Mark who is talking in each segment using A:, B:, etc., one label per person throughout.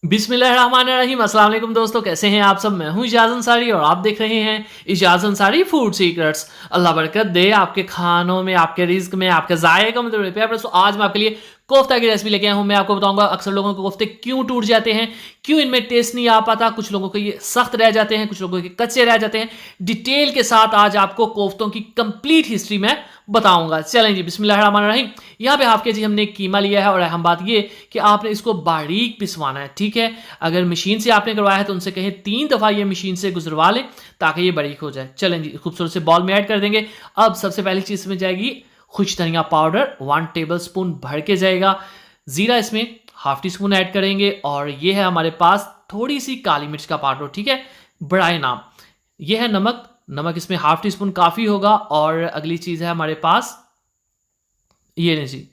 A: बिस्मिल्लाहिर्रहमानिर्रहीम। अस्सलाम वालेकुम दोस्तों, कैसे हैं आप सब। मैं हूं इजाज़ अंसारी और आप देख रहे हैं इजाज़ अंसारी फूड सीक्रेट्स। अल्लाह बरकत दे आपके खानों में, आपके रिज्क में, आपके जायके में। तो प्यार दोस्तों, आज मैं आपके लिए कोफ्ता की रेसिपी लेके आया हूं। मैं आपको बताऊंगा अक्सर लोगों के कोफ्ते क्यों टूट जाते हैं, क्यों इनमें टेस्ट नहीं आ पाता, कुछ लोगों को ये सख्त रह जाते हैं, कुछ लोगों के कच्चे रह जाते हैं। डिटेल के साथ आज आपको कोफ्तों की कंप्लीट हिस्ट्री में बताऊंगा। चलें जी, बिस्मिल्लाहिर्रहमानिर्रहीम। यहाँ पे हाफ के जी हमने कीमा लिया है और अहम बात ये कि आपने इसको बारीक पिसवाना है, ठीक है। अगर मशीन से आपने करवाया है तो उनसे कहें 3 दफ़ा ये मशीन से गुजरवा लें ताकि ये बारीक हो जाए। चलें जी, खूबसूरत से बॉल में ऐड कर देंगे। अब सबसे पहली चीज़ में जाएगी खुश धनिया पाउडर 1 टेबल स्पून भर के जाएगा। ज़ीरा इसमें हाफ टी स्पून ऐड करेंगे और ये है हमारे पास थोड़ी सी काली मिर्च का पाउडर, ठीक है, बड़ाए नाम। ये है नमक, नमक इसमें हाफ टी स्पून काफ़ी होगा। और अगली चीज़ है हमारे पास, ये नहीं जी,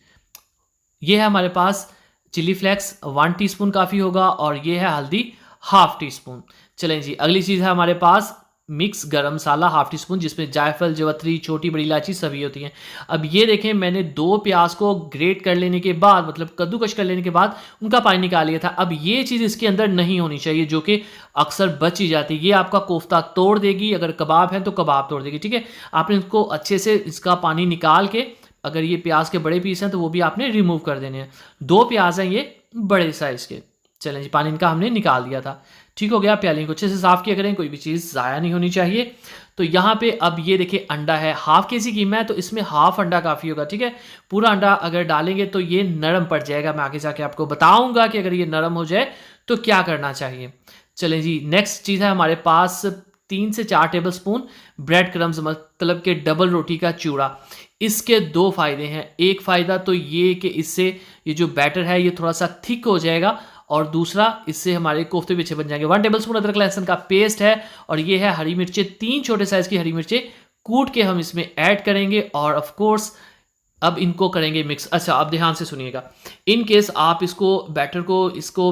A: ये है हमारे पास चिली फ्लेक्स 1 टीस्पून काफ़ी होगा। और ये है हल्दी हाफ टी स्पून। चलें जी, अगली चीज़ है हमारे पास मिक्स गरम मसाला हाफ टी स्पून, जिसमें जायफल, जवत्री, छोटी बड़ी इलायची सभी होती हैं। अब ये देखें, मैंने 2 प्याज को ग्रेट कर लेने के बाद, मतलब कद्दूकश कर लेने के बाद उनका पानी निकाल लिया था। अब ये चीज़ इसके अंदर नहीं होनी चाहिए, जो कि अक्सर बच ही जाती है। ये आपका कोफ्ता तोड़ देगी। अगर कबाब है तो कबाब तोड़ देगी, ठीक है। आपने इसको अच्छे से इसका पानी निकाल के, अगर ये प्याज के बड़े पीस हैं तो वो भी आपने रिमूव कर देने हैं। 2 प्याज हैं ये बड़े साइज़ के। चलें जी, पानी इनका हमने निकाल दिया था, ठीक हो गया। प्याली को अच्छे से साफ़ किया करें, कोई भी चीज़ ज़ाया नहीं होनी चाहिए। तो यहाँ पे अब ये देखिए, अंडा है, हाफ के जी कीमा है तो इसमें हाफ अंडा काफ़ी होगा, ठीक है। पूरा अंडा अगर डालेंगे तो ये नरम पड़ जाएगा। मैं आगे जाके आपको बताऊँगा कि अगर ये नरम हो जाए तो क्या करना चाहिए। चलें जी, नेक्स्ट चीज़ है हमारे पास 3 से 4 टेबल स्पून ब्रेड क्रम्स, मतलब के डबल रोटी का चूड़ा। इसके 2 फ़ायदे हैं। एक फ़ायदा तो ये कि इससे ये जो बैटर है ये थोड़ा सा थिक हो जाएगा, और दूसरा इससे हमारे कोफ्ते भी अच्छे बन जाएंगे। 1 टेबल स्पून अदरक लहसुन का पेस्ट है, और ये है हरी मिर्चें, 3 छोटे साइज़ की हरी मिर्चें कूट के हम इसमें ऐड करेंगे। और ऑफ कोर्स अब इनको करेंगे मिक्स। अच्छा, अब ध्यान से सुनिएगा। इन केस आप इसको बैटर को इसको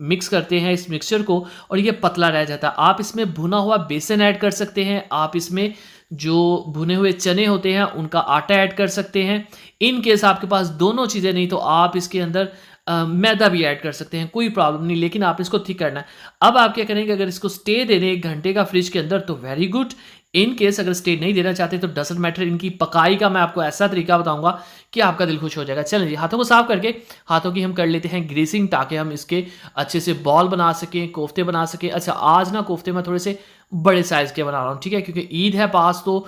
A: मिक्स करते हैं, इस मिक्सचर को, और ये पतला रह जाता है, आप इसमें भुना हुआ बेसन ऐड कर सकते हैं। आप इसमें जो भुने हुए चने होते हैं उनका आटा ऐड कर सकते हैं। इन केस आपके पास दोनों चीज़ें नहीं तो आप इसके अंदर मैदा भी ऐड कर सकते हैं, कोई प्रॉब्लम नहीं, लेकिन आप इसको थिक करना है। अब आप क्या करेंगे, अगर इसको स्टे दे दें 1 घंटे का फ्रिज के अंदर तो वेरी गुड। इन केस अगर स्टे नहीं देना चाहते तो डजंट मैटर। इनकी पकाई का मैं आपको ऐसा तरीका बताऊंगा कि आपका दिल खुश हो जाएगा। चलें जी, हाथों को साफ करके हाथों की हम कर लेते हैं ग्रीसिंग, ताकि हम इसके अच्छे से बॉल बना सकें, कोफ्ते बना सकें। अच्छा, आज ना कोफ्ते में थोड़े से बड़े साइज़ के बना रहा हूँ, ठीक है, क्योंकि ईद है पास, तो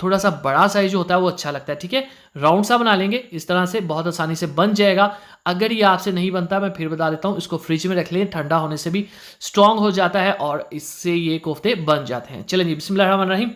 A: थोड़ा सा बड़ा साइज़ जो होता है वो अच्छा लगता है, ठीक है। राउंड सा बना लेंगे, इस तरह से बहुत आसानी से बन जाएगा। अगर ये आपसे नहीं बनता, मैं फिर बता देता हूँ, इसको फ्रिज में रख लें, ठंडा होने से भी स्ट्रॉन्ग हो जाता है और इससे ये कोफ्ते बन जाते हैं। चलें जी, बिस्मिल्लाहिर्रहमानिर्रहीम।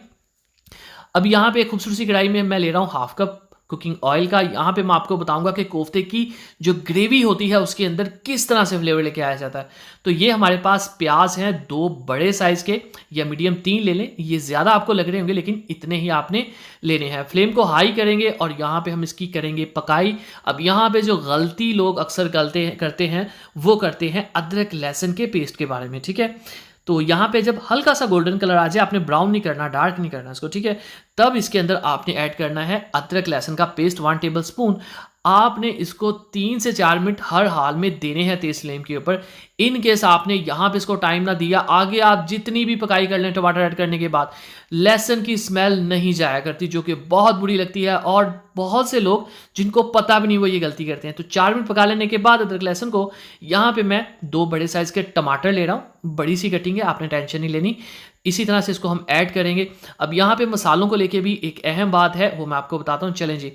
A: अब यहाँ पे खूबसूरत सी कढ़ाई में मैं ले रहा हूँ हाफ कप कुकिंग ऑयल का। यहाँ पे मैं आपको बताऊंगा कि कोफ्ते की जो ग्रेवी होती है उसके अंदर किस तरह से फ्लेवर लेके आया जाता है। तो ये हमारे पास प्याज हैं 2 बड़े साइज़ के, या मीडियम 3 ले लें। ये ज़्यादा आपको लग रहे होंगे लेकिन इतने ही आपने लेने हैं। फ्लेम को हाई करेंगे और यहाँ पे हम इसकी करेंगे पकाई। अब यहाँ पे जो गलती लोग अक्सर करते हैं वो करते हैं अदरक लहसुन के पेस्ट के बारे में, ठीक है। तो यहाँ पे जब हल्का सा गोल्डन कलर आ जाए, आपने ब्राउन नहीं करना, डार्क नहीं करना इसको, ठीक है, तब इसके अंदर आपने ऐड करना है अदरक लहसुन का पेस्ट 1 टेबल स्पून। आपने इसको 3 से 4 मिनट हर हाल में देने हैं तेज फ्लेम के ऊपर। इन केस आपने यहाँ पे इसको टाइम ना दिया, आगे आप जितनी भी पकाई कर लें टमाटर ऐड करने के बाद, लहसुन की स्मेल नहीं जाया करती, जो कि बहुत बुरी लगती है। और बहुत से लोग जिनको पता भी नहीं वो ये गलती करते हैं। तो 4 मिनट पका लेने के बाद अदरक लहसुन को, यहाँ पे मैं 2 बड़े साइज़ के टमाटर ले रहा हूँ, बड़ी सी कटिंग है, आपने टेंशन नहीं लेनी। इसी तरह से इसको हम ऐड करेंगे। अब यहाँ पे मसालों को लेके भी एक अहम बात है, वो मैं आपको बताता हूँ। चलें जी,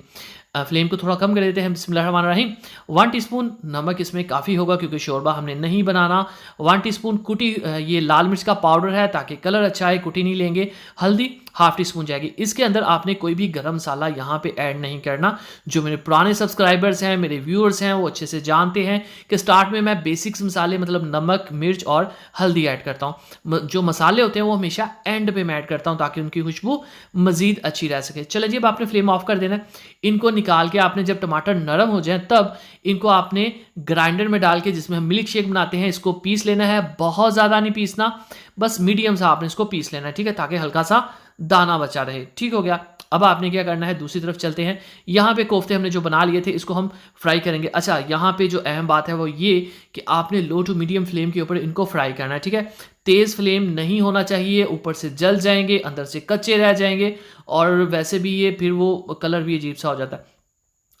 A: फ्लेम को थोड़ा कम कर देते हैं। बिस्मिल्लाहिर्रहमानिर्रहीम। 1 टीस्पून नमक इसमें काफ़ी होगा क्योंकि शोरबा हमने नहीं बनाना। 1 टीस्पून कुटी ये लाल मिर्च का पाउडर है ताकि कलर अच्छा है, कुटी नहीं लेंगे। हल्दी हाफ टी स्पून जाएगी। इसके अंदर आपने कोई भी गरम मसाला यहाँ पे ऐड नहीं करना। जो मेरे पुराने सब्सक्राइबर्स हैं, मेरे व्यूअर्स हैं, वो अच्छे से जानते हैं कि स्टार्ट में मैं बेसिक्स मसाले मतलब नमक, मिर्च और हल्दी ऐड करता हूँ। जो मसाले होते हैं वो हमेशा एंड पे मैं ऐड करता हूँ ताकि उनकी खुशबू मज़ीद अच्छी रह सके। चलिए जी, अब आपने फ्लेम ऑफ कर देना है। इनको निकाल के आपने जब टमाटर नरम हो जाए तब इनको आपने ग्राइंडर में डाल के, जिसमें हम मिल्क शेक बनाते हैं, इसको पीस लेना है। बहुत ज़्यादा नहीं पीसना, बस मीडियम सा आपने इसको पीस लेना है, ठीक है, ताकि हल्का सा दाना बचा रहे। ठीक हो गया। अब आपने क्या करना है, दूसरी तरफ चलते हैं। यहाँ पे कोफ्ते हमने जो बना लिए थे इसको हम फ्राई करेंगे। अच्छा, यहाँ पे जो अहम बात है वो ये कि आपने लो टू मीडियम फ्लेम के ऊपर इनको फ्राई करना है, ठीक है। तेज़ फ्लेम नहीं होना चाहिए, ऊपर से जल जाएंगे, अंदर से कच्चे रह जाएंगे, और वैसे भी ये फिर वो कलर भी अजीब सा हो जाता है।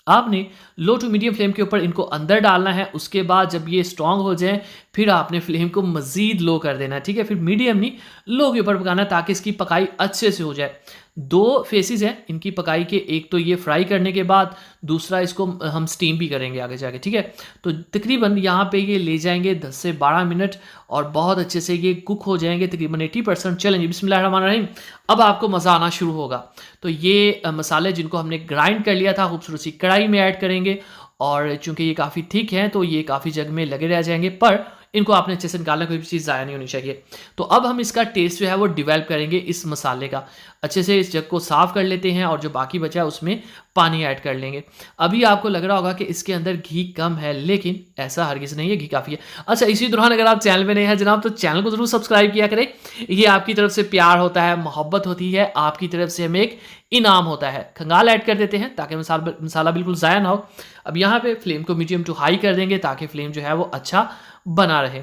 A: आपने लो टू मीडियम फ्लेम के ऊपर इनको अंदर डालना है। उसके बाद जब ये स्ट्रांग हो जाए फिर आपने फ्लेम को मज़ीद लो कर देना है, ठीक है। फिर मीडियम नहीं, लो के ऊपर पकाना है ताकि इसकी पकाई अच्छे से हो जाए। दो फेसेस हैं इनकी पकाई के, एक तो ये फ्राई करने के बाद, दूसरा इसको हम स्टीम भी करेंगे आगे जाके, ठीक है। तो तकरीबन यहाँ पे ये ले जाएंगे 10 से 12 मिनट और बहुत अच्छे से ये कुक हो जाएंगे तकरीबन 80%। चलेंगे, बिस्मिल्लाहिर्रहमानिर्रहीम। अब आपको मज़ा आना शुरू होगा। तो ये मसाले जिनको हमने ग्राइंड कर लिया था खूबसूरत सी कढ़ाई में ऐड करेंगे, और चूंकि ये काफ़ी थिक हैं तो ये काफ़ी जग में लगे रह जाएंगे, पर इनको आपने अच्छे से निकालना, कोई भी चीज़ ज़ाया नहीं होनी चाहिए। तो अब हम इसका टेस्ट जो है वो डेवलप करेंगे इस मसाले का। अच्छे से इस जग को साफ़ कर लेते हैं और जो बाकी बचा है उसमें पानी ऐड कर लेंगे। अभी आपको लग रहा होगा कि इसके अंदर घी कम है, लेकिन ऐसा हरगिज़ नहीं है, घी काफ़ी है। अच्छा, इसी दौरान अगर आप चैनल पे नए हैं जनाब तो चैनल को ज़रूर सब्सक्राइब किया करें। ये आपकी तरफ से प्यार होता है, मोहब्बत होती है, आपकी तरफ से हमें एक इनाम होता है। खंगाल ऐड कर देते हैं ताकि मसाला बिल्कुल ज़ाया ना हो। अब यहाँ पे फ्लेम को मीडियम टू हाई कर देंगे ताकि फ्लेम जो है वो अच्छा बना रहे।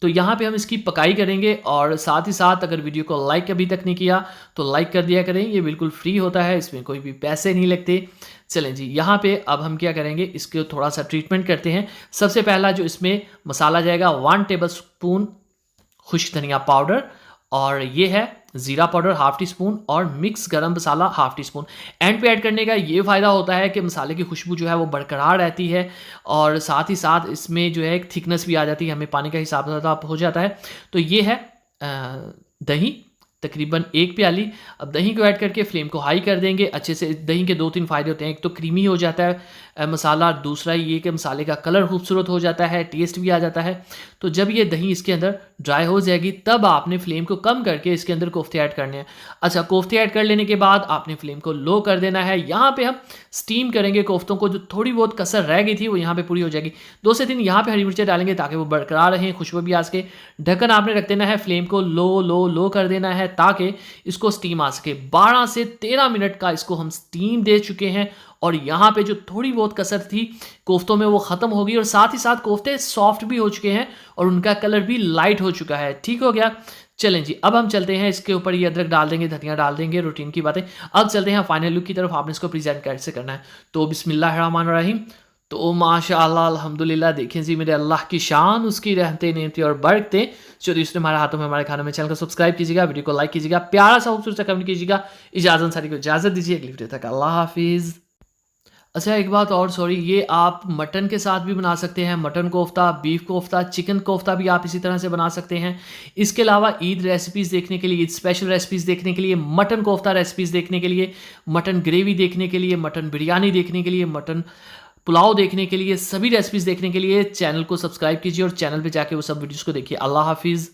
A: तो यहाँ पे हम इसकी पकाई करेंगे, और साथ ही साथ अगर वीडियो को लाइक अभी तक नहीं किया तो लाइक कर दिया करें, ये बिल्कुल फ्री होता है, इसमें कोई भी पैसे नहीं लगते। चलें जी, यहाँ पे अब हम क्या करेंगे, इसके थोड़ा सा ट्रीटमेंट करते हैं। सबसे पहला जो इसमें मसाला जाएगा 1 टेबल स्पून खुश्क धनिया पाउडर, और ये है ज़ीरा पाउडर ½ टी स्पून, और मिक्स गरम मसाला ½ टी स्पून। एंड पे ऐड करने का ये फ़ायदा होता है कि मसाले की खुशबू जो है वो बरकरार रहती है, और साथ ही साथ इसमें जो है एक थिकनेस भी आ जाती है, हमें पानी का हिसाब ज़्यादा हो जाता है। तो ये है दही, तकरीबन 1 प्याली। अब दही को ऐड करके फ्लेम को हाई कर देंगे अच्छे से। दही के 2-3 फ़ायदे होते हैं, एक तो क्रीमी हो जाता है मसाला, दूसरा ये कि मसाले का कलर खूबसूरत हो जाता है, टेस्ट भी आ जाता है। तो जब ये दही इसके अंदर ड्राई हो जाएगी तब आपने फ्लेम को कम करके इसके अंदर कोफ्ते ऐड करने हैं। अच्छा, कोफ्ते ऐड कर लेने के बाद आपने फ्लेम को लो कर देना है। यहाँ पे हम स्टीम करेंगे कोफ्तों को, जो थोड़ी बहुत कसर रह गई थी वो यहाँ पे पूरी हो जाएगी। 2 से 3 यहाँ पे हरी मिर्चें डालेंगे ताकि वो बरकरार रहें, खुशबू भी आ सके। ढक्कन आपने रख देना है, फ्लेम को लो कर देना है ताकि इसको स्टीम आ सके। 12 से 13 मिनट का इसको हम स्टीम दे चुके हैं, और यहाँ पे जो थोड़ी बहुत कसर थी कोफ्तों में वो ख़त्म हो गई, और साथ ही साथ कोफ्ते सॉफ्ट भी हो चुके हैं और उनका कलर भी लाइट हो चुका है। ठीक हो गया। चलें जी, अब हम चलते हैं इसके ऊपर ये अदरक डाल देंगे, धनिया डाल देंगे, रूटीन की बातें। अब चलते हैं फाइनल लुक की तरफ, आपने इसको प्रेजेंट कैसे करना है। तो बिस्मिल्लाहिर्रहमानिर्रहीम। तो माशाअल्लाह अल्हम्दुलिल्लाह, देखें जी मेरे अल्लाह की शान, उसकी रहमतें नेमतें और बरकतें जो इसने हमारे हाथों में हमारे खानों में। चैनल को सब्सक्राइब कीजिएगा, वीडियो को लाइक कीजिएगा, प्यारा सा खूबसूरत सा कमेंट कीजिएगा। इजाज़त सारी को इजाज़त दीजिए, अगली वीडियो तक अल्लाह हाफिज़। अच्छा, एक बात और, सॉरी, ये आप मटन के साथ भी बना सकते हैं, mutton kofta, beef kofta, chicken kofta भी आप इसी तरह से बना सकते हैं। इसके अलावा ईद रेसिपीज़ देखने के लिए, ईद स्पेशल रेसिपीज़ देखने के लिए, मटन कोफ्ता रेसिपीज़ देखने के लिए, मटन ग्रेवी देखने के लिए, मटन बिरयानी देखने के लिए, मटन पुलाव देखने के लिए, सभी रेसिपीज़ देखने के लिए चैनल को सब्सक्राइब कीजिए और चैनल पे जाके वो सब वीडियोज़ को देखिए। अल्लाह हाफिज़।